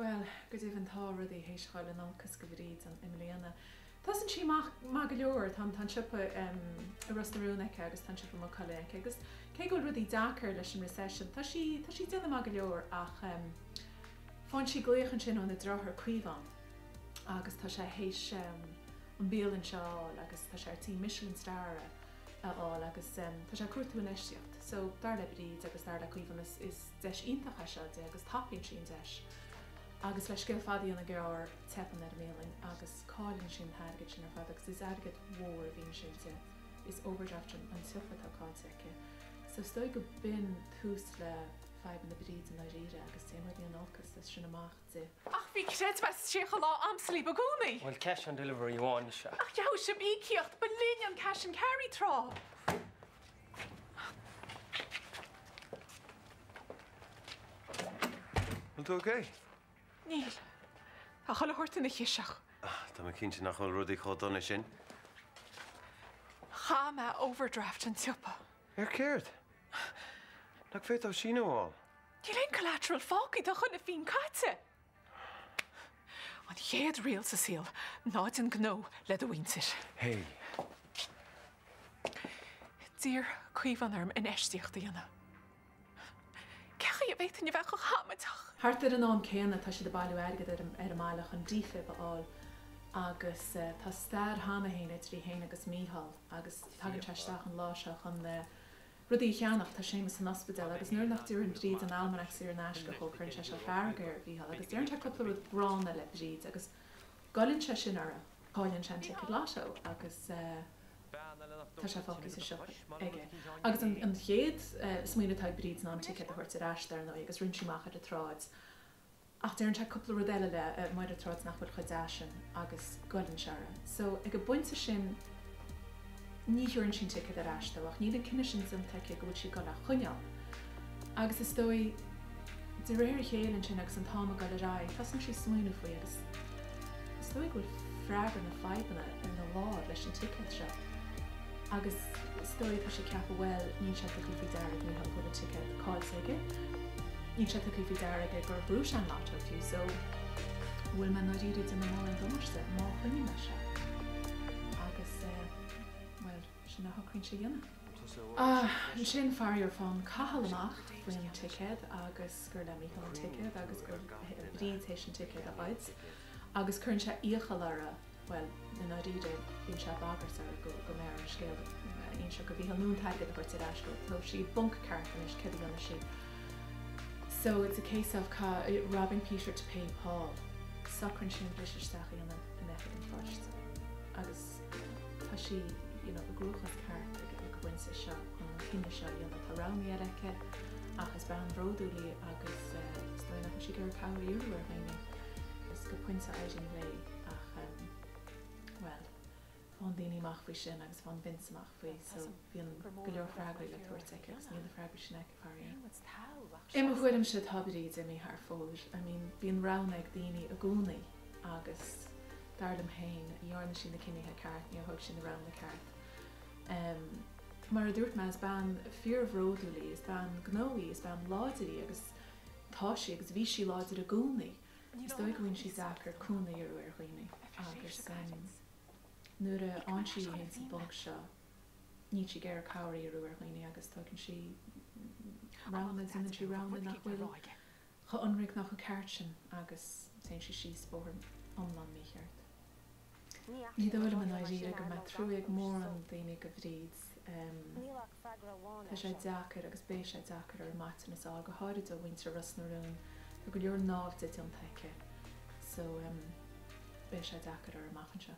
Well, go dtí an tá rudí hééis cháil an alcas go bhríd an imlíana. Tás an si má go leor tá sipa a rostarúnaice agus tá sipa má choléice, agus cé go rudí dachar leis an recession. Tá si déanana má go leor ach fáin si gléochan sin ó na drothar cuiomháin agus tá sé hééis an béalann seáil agus tá sé tí Michelin star aáil agus tá sé cuairtú an éisteocht. So dar le bríd agus dar le cuiomhan is deis iontacha se agus tapíonn sin deis. Agus leis go fadaí an ggur tepan ar méling agus cáilinn sin thegad sin ar fad agus is agad mhór bhíon sin is overdraft an tufa tááilte. So stoi go bin tús le feib na bríd an áíre agus téí an alcas sin amach de. Ach bhí sé me sécha lá amsalí bagúnaí? Well, cash on delivery bháin se. Ach jou sem íciocht ba líon an cash and carry trá. Well, tú okay? Níl. A chola thuirta na chiiseach. Tá me cinnte nach chuil rudí chó donna sin. Cha me overdraft an tupa. Céirt? Nach féit á sin bháil. Dí leon collateral fácaí do chuna fín caite. An chéad réal sa síl, náid an gó le do bhaintir. Hey. Dír cuiomhan arm in eisteocht dhéana. Cecha a bhéit in bheith go chamatach. Hart an am céanna tá si de bailú airgad ar maiach an dífa bháil agus tá stair hána héine trí héine agus míhall agus tagan teisteach an láiseach an rudí cheannach tá sémas an ospedal agus nuair nach dúr an bríd an almanach sí ar náis go chócrann se feargur bhíhall agus dúirn te coppla rud brána le bríd agus galinn se sin ara cáilinn se te láiseo agus tá sé fágus seo ige. Agus an chéad smaoinetá bríd ná ticket a chuirt aráistar nó agus rinseach a tráid. Ach dúirn te coppla rodile le muid a tráid nach chud chudáisisin agus galinn seara. So ag go buinte sin ní thuann sin ticket aráisteach, ní an cinine sin san teice go bhfuil si go le chuneal. Agus is dói de réir chéann sin agus an táma go le rá, Tásan si smaoinú faoi agus is dói go freigar na feibanna in na lá leis an ticket seo. Agus stoi tá sé ceap bhfuil ní se chuí deireg ní chu a ticket cáilteige. Ní se chuí deireg gur brúis an láte fiú, so bhfuil me naíidir in na mó an domarste má chuine me se. Agus well sin na hocrinn sé dhéanana. Sin farir fan cahallamach faoin ticket agus gur le míchail an ticket agus gur bríd an ticket a bhaid. Agus chun se íochalara well, na náiríide bhíonn se bagart ar go mé ar scéal on seo go bhí an nún taigad a chuirte eisceil, tá sí bunk cartan is cid gana sí. So it's a case of robbing Peter to pay Paul. Sacrann sin bhlisteach íonna in an fáist. Agus tá sí a grúchas ceart go bhain sa seo an cinine seo dhéanana tá ráníaraice agus ban ródúlaí agus stoinna si gur cabhíú ar haine. Is go puinte éidir lei ach well, fan daoine amach faoi sin agus fan vinsamach faoi, so bhíon go leor freagraí le tuairteach agus níl freagraí sin ag faríon. Imime bhuidim se tabíd I mí thar fóir. Bhíon rán ag daoine a gúnaí agus darlam hain dhearna sin na cinnithe ceart ní thug sin rán na ceart. Mar a dúirt me is ban fear bhródúlaí, is ban gnóí, is ban láidirí agus táisi agus bhí sí láidir a gúnaí. Is dóigh gohain si zachar cúna ar chuoine agus nuair a ansí hén san bog seo ní si ggéir cabhraí ar chuoine agus tugann si rána inan si rána nach bhfuil chu anric nach chu ceart sin agus té si spór omlan mícheart. Ní dóla man áidíre go me trúigh mór an daoine go bhríd. Tá sé deachar agus bé sé deachar ar maitain is á go háirid a bhainte rusnarún go leor nábh dit an teice. So bé sé deachar ar maifan seo.